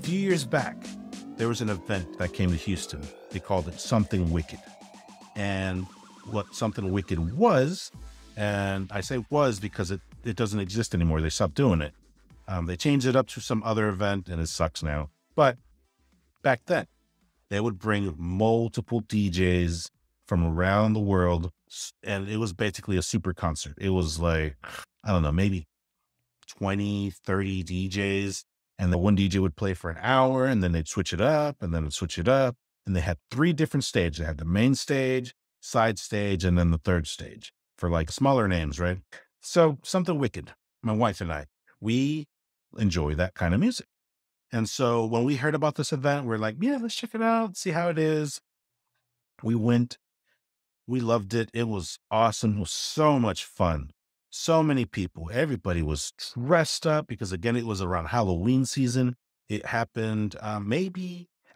few years back, there was an event that came to Houston. They called it Something Wicked. And what Something Wicked was, and I say was because it doesn't exist anymore. They stopped doing it. They changed it up to some other event and it sucks now. But back then, they would bring multiple DJs from around the world. And it was basically a super concert. It was like, I don't know, maybe 20, 30 DJs. And the one DJ would play for an hour and then they'd switch it up and then they'd switch it up. And they had 3 different stages. They had the main stage, side stage, and then the third stage for like smaller names, right? So Something Wicked, my wife and I, we enjoy that kind of music. And so when we heard about this event, we're like, yeah, let's check it out, see how it is. We went, we loved it. It was awesome. It was so much fun. So many people, everybody was dressed up because again, it was around Halloween season. It happened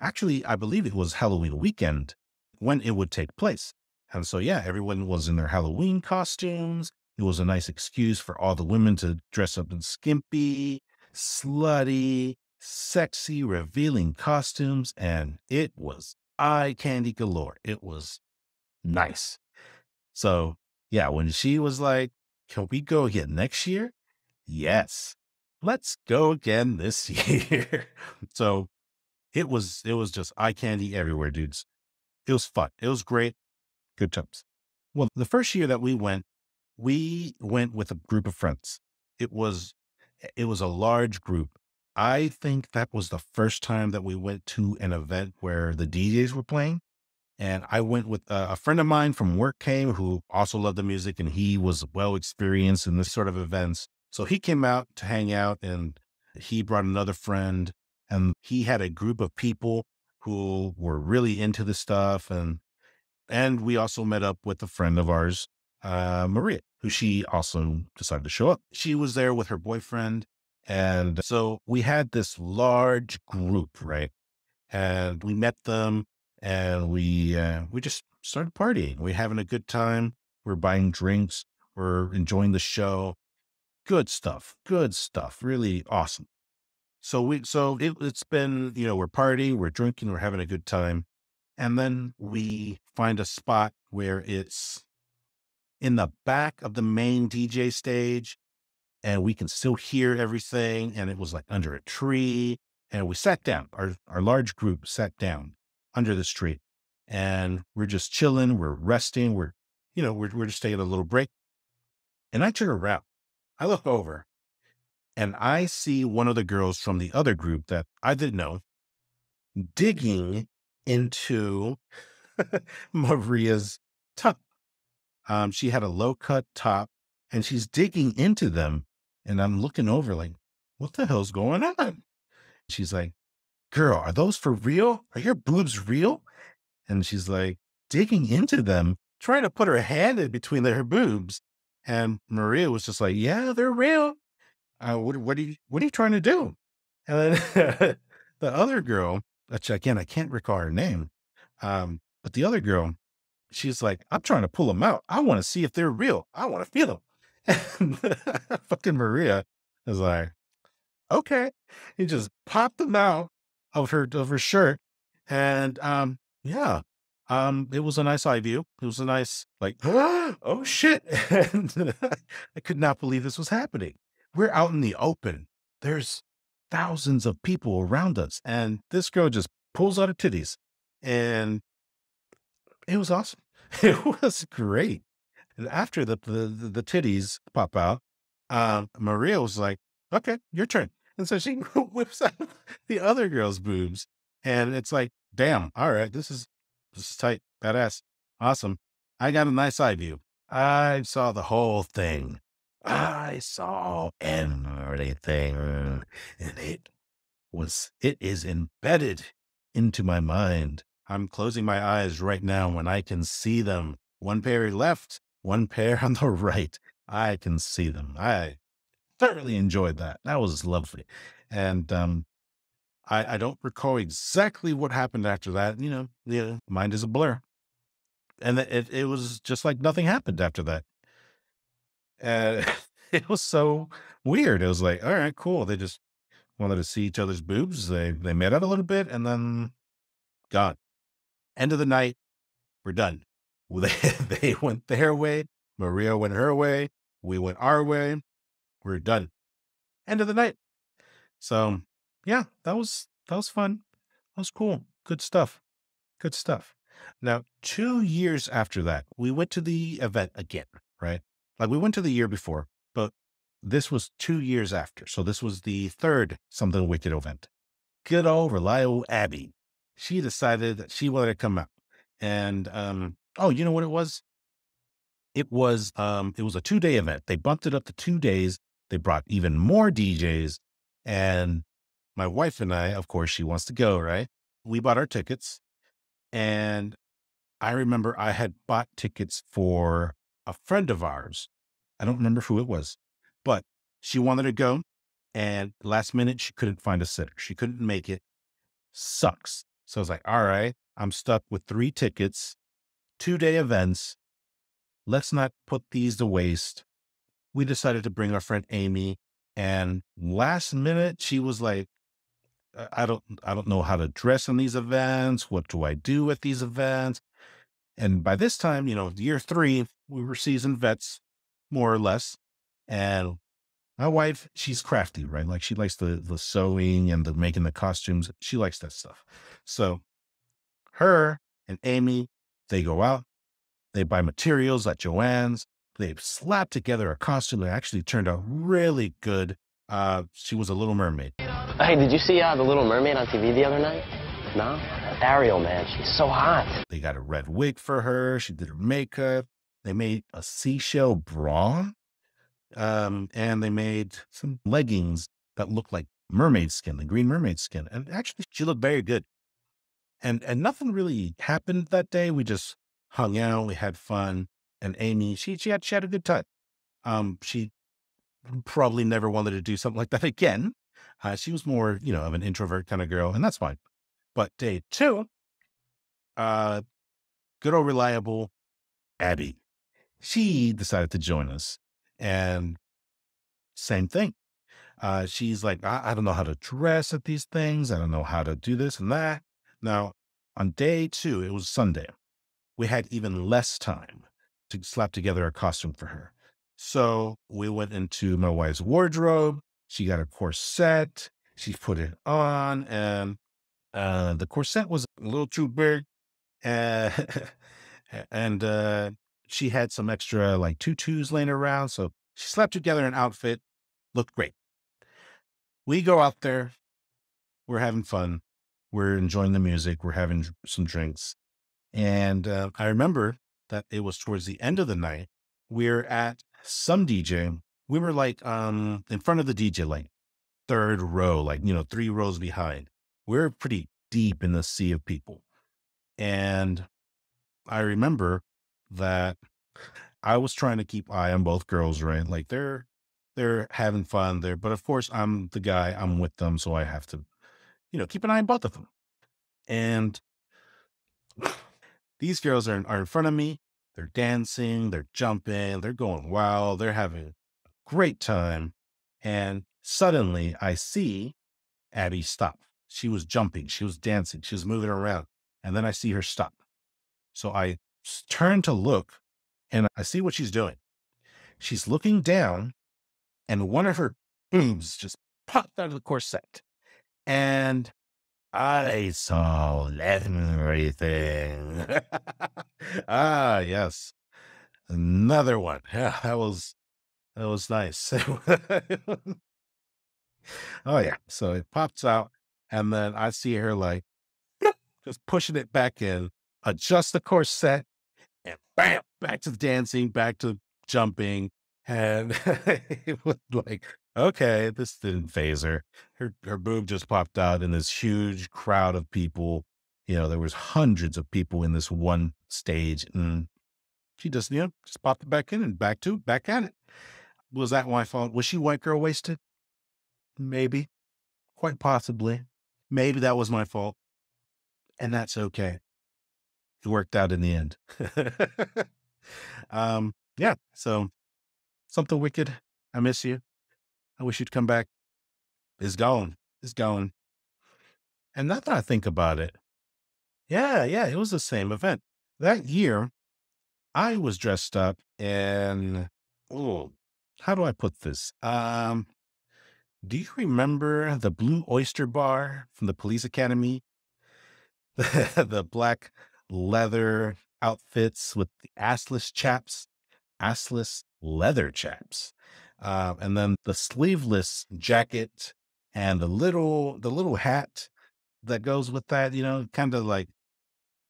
actually, I believe it was Halloween weekend when it would take place. And so, yeah, everyone was in their Halloween costumes. It was a nice excuse for all the women to dress up in skimpy, slutty, sexy, revealing costumes. And it was eye candy galore. It was nice. So, yeah, when she was like, can we go again next year? Yes, let's go again this year. So it was just eye candy everywhere, dudes. It was fun. It was great. Good times. Well, the first year that we went with a group of friends. It was a large group. I think that was the first time that we went to an event where the DJs were playing. And I went with a friend of mine from work came who also loved the music and he was well experienced in this sort of events. So he came out to hang out and he brought another friend and he had a group of people who were really into the stuff. And we also met up with a friend of ours, Maria, who she also decided to show up. She was there with her boyfriend. And so we had this large group, right? And we met them and we just started partying. We're having a good time. We're buying drinks. We're enjoying the show. Good stuff. Good stuff. Really awesome. It's been, we're partying, we're drinking, we're having a good time. And then we find a spot where it's in the back of the main DJ stage and we can still hear everything. And it was like under a tree. And we sat down, our large group sat down under this tree and we're just chilling. We're resting. We're just taking a little break. And I turn around, I look over and I see one of the girls from the other group that I didn't know digging into Maria's top. She had a low cut top and she's digging into them. And I'm looking over like, what the hell's going on? She's like, girl, are those for real? Are your boobs real? And she's like digging into them, trying to put her hand in between her boobs. And Maria was just like, yeah, they're real. What are you trying to do? And then the other girl, which again, I can't recall her name. But the other girl, she's like, I'm trying to pull them out. I want to see if they're real. I want to feel them. And fucking Maria is like, okay. He just popped them out of her shirt. And yeah. It was a nice eye view. It was a nice, like, oh shit. And I could not believe this was happening. We're out in the open. There's thousands of people around us. And this girl just pulls out her titties. And it was awesome. It was great. And after the titties pop out, Maria was like, okay, your turn. And so she whips out the other girl's boobs. And it's like, damn, all right, this is tight, badass, awesome. I got a nice eye view. I saw the whole thing. I saw everything. And it is embedded into my mind. I'm closing my eyes right now when I can see them. One pair left, one pair on the right. I can see them. I thoroughly enjoyed that. That was lovely. And I don't recall exactly what happened after that. Mind is a blur. And it was just like nothing happened after that. And it was so weird. It was like, all right, cool. They just wanted to see each other's boobs. They met up a little bit and then gone. End of the night, we're done. Well, they went their way. Maria went her way. We went our way. We're done. End of the night. So yeah, that was fun. That was cool. Good stuff. Good stuff. Now, 2 years after that, we went to the event again, right? Like we went to the year before, but this was 2 years after. So this was the third Something Wicked event. Good old reliable Abby. She decided that she wanted to come out. And oh, you know what it was? It was a 2 day event. They bumped it up to 2 days. They brought even more DJs. And my wife and I, of course, she wants to go, right? We bought our tickets. And I remember I had bought tickets for a friend of ours. I don't remember who it was, but she wanted to go. And last minute, she couldn't find a sitter. She couldn't make it. Sucks. So I was like, all right, I'm stuck with 3 tickets, 2 day events. Let's not put these to waste. We decided to bring our friend Amy. And last minute, she was like, I don't know how to dress in these events. What do I do at these events? And by this time, year 3, we were seasoned vets, more or less. And my wife, she's crafty, right? Like she likes the sewing and the making the costumes. She likes that stuff. So her and Amy, they go out, they buy materials at Joann's. They slap together a costume that actually turned out really good. She was a Little Mermaid. Hey, did you see The Little Mermaid on TV the other night? No? Ariel, man, she's so hot. They got a red wig for her. She did her makeup. They made a seashell bra. And they made some leggings that looked like mermaid skin, the green mermaid skin. And actually, she looked very good. And nothing really happened that day. We just hung out. We had fun. And Amy, she had a good time. She probably never wanted to do something like that again. She was more, of an introvert kind of girl, and that's fine. But day 2, uh, good old reliable Abby, she decided to join us, and same thing. She's like, I don't know how to dress at these things. I don't know how to do this and that. Now, on day 2, it was Sunday. We had even less time to slap together a costume for her. So we went into my wife's wardrobe. She got a corset. She put it on, and the corset was a little too big. Uh, and she had some extra like tutus laying around. So she slapped together an outfit, looked great. We go out there. We're having fun. We're enjoying the music. We're having some drinks. And I remember that it was towards the end of the night. We're at some DJ. We were like in front of the DJ, like third row, like 3 rows behind. We're pretty deep in the sea of people. And I remember that I was trying to keep eye on both girls, right? Like they're having fun there. But of course, I'm the guy, I'm with them, so I have to, keep an eye on both of them. And these girls are in front of me. They're dancing, they're jumping, they're going wild, they're having a great time. And suddenly I see Abby stop. She was jumping, she was dancing, she was moving around. And then I see her stop. So I turn to look and I see what she's doing. She's looking down and one of her boobs just popped out of the corset. And I saw everything. Yes. Another one. Yeah, that was nice. Oh yeah. So it pops out and then I see her like just pushing it back in, adjust the corset, and bam, back to the dancing, back to jumping. And it was like, okay, this didn't phase her. Her boob just popped out in this huge crowd of people. There was hundreds of people in this one stage. And she just popped it back in and back at it. Was that my fault? Was she white girl wasted? Maybe. Quite possibly. Maybe that was my fault. And that's okay. It worked out in the end. Yeah. So Something Wicked. I miss you. I wish you'd come back. Is gone. is going. And now that I think about it, yeah, yeah, it was the same event. That year, I was dressed up in, oh, how do I put this? Do you remember the Blue Oyster Bar from the Police Academy? The black leather outfits with the assless leather chaps, and then the sleeveless jacket and the little hat that goes with that. Kind of like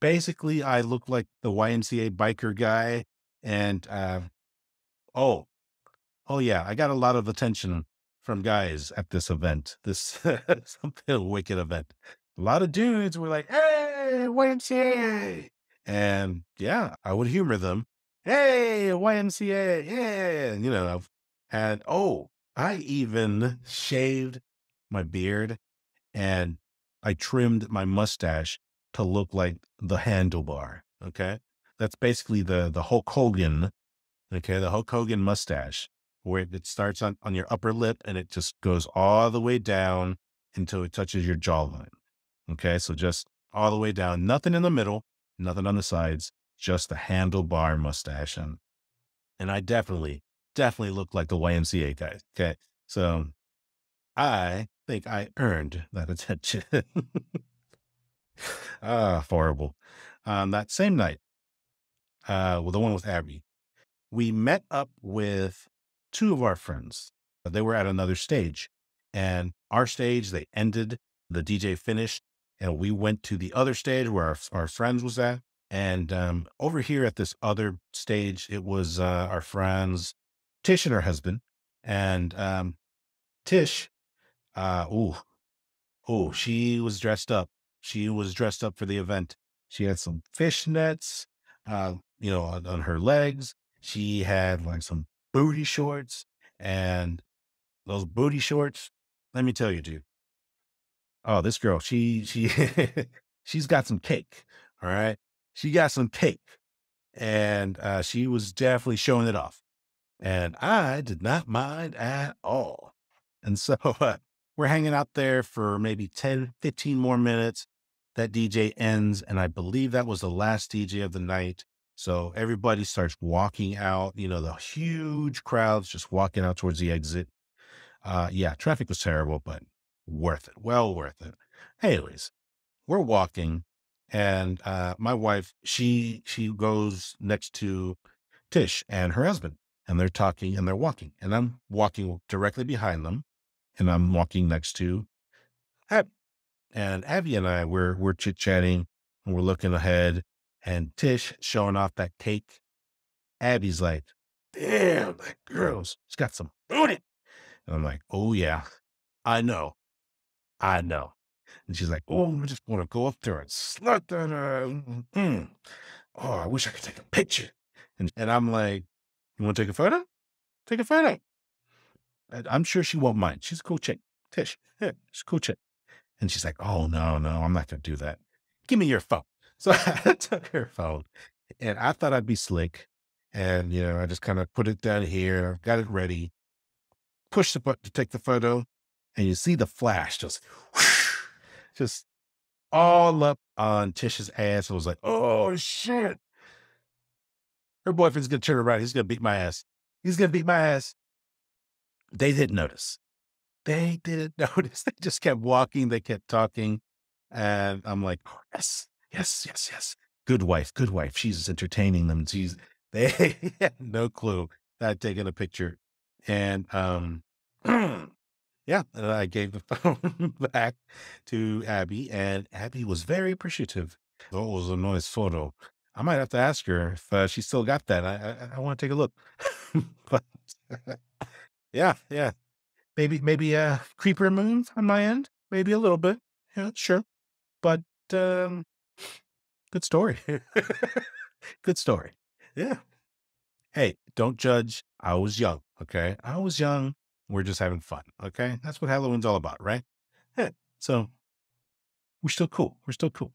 basically, I look like the YMCA biker guy, and oh, oh yeah, I got a lot of attention from guys at this event. This something wicked event. A lot of dudes were like, "Hey, YMCA," and yeah, I would humor them. "Hey, YMCA, yeah," and oh, I even shaved my beard and I trimmed my mustache to look like the handlebar. Okay, that's basically the Hulk Hogan. Okay, the Hulk Hogan mustache, where it starts on your upper lip and it just goes all the way down until it touches your jawline. Okay, so just all the way down, nothing in the middle, nothing on the sides, just the handlebar mustache. And I definitely look like the YMCA guy. Okay, so I think I earned that attention. Ah, horrible. That same night, well, the one with Abby, we met up with two of our friends. They were at another stage, and our stage, they ended, the DJ finished, and we went to the other stage where our friends was at. And over here at this other stage, it was our friends, Tish and her husband. And Tish, ooh, oh, she was dressed up. She was dressed up for the event. She had some fishnets, on her legs. She had like some booty shorts, and those booty shorts. Let me tell you, dude. Oh, this girl, she she's got some cake. All right, she got some cake, and she was definitely showing it off. And I did not mind at all. And so we're hanging out there for maybe 10, 15 more minutes. That DJ ends, and I believe that was the last DJ of the night. So everybody starts walking out, the huge crowds just walking out towards the exit. Yeah, traffic was terrible, but worth it. Well worth it. Anyways, we're walking, and my wife, she goes next to Tish and her husband, and they're talking and they're walking, and I'm walking directly behind them, and I'm walking next to Abby. And Abby and I, we're chit chatting, and we're looking ahead, and Tish showing off that cake. Abby's like, "Damn, that she's got some booty." And I'm like, "Oh yeah, I know, I know." And she's like, "Oh, I just want to go up there and slut that. Oh, I wish I could take a picture." And I'm like, "You want to take a photo? Take a photo." I'm sure she won't mind. She's a cool chick. Tish, yeah, she's a cool chick. And she's like, "Oh, no, no, I'm not going to do that. Give me your phone." So I took her phone, and I thought I'd be slick. And, I just kind of put it down here, got it ready, push the button to take the photo. And you see the flash just, whoosh, just all up on Tish's ass. I was like, "Oh, shit. Her boyfriend's going to turn around. He's going to beat my ass. He's going to beat my ass." They didn't notice. They didn't notice. They just kept walking. They kept talking. And I'm like, "Oh, yes, yes, yes, yes. Good wife, good wife." She's entertaining them. They had no clue that I'd taken a picture. And, yeah, I gave the phone back to Abby, and Abby was very appreciative. Oh, it was a nice photo. I might have to ask her if she still got that. I want to take a look. But yeah, yeah. Maybe a creeper move on my end. Maybe a little bit. Yeah, sure. But good story. Good story. Yeah. Hey, don't judge. I was young. Okay. I was young. We're just having fun. Okay. That's what Halloween's all about, right? Yeah. So we're still cool. We're still cool.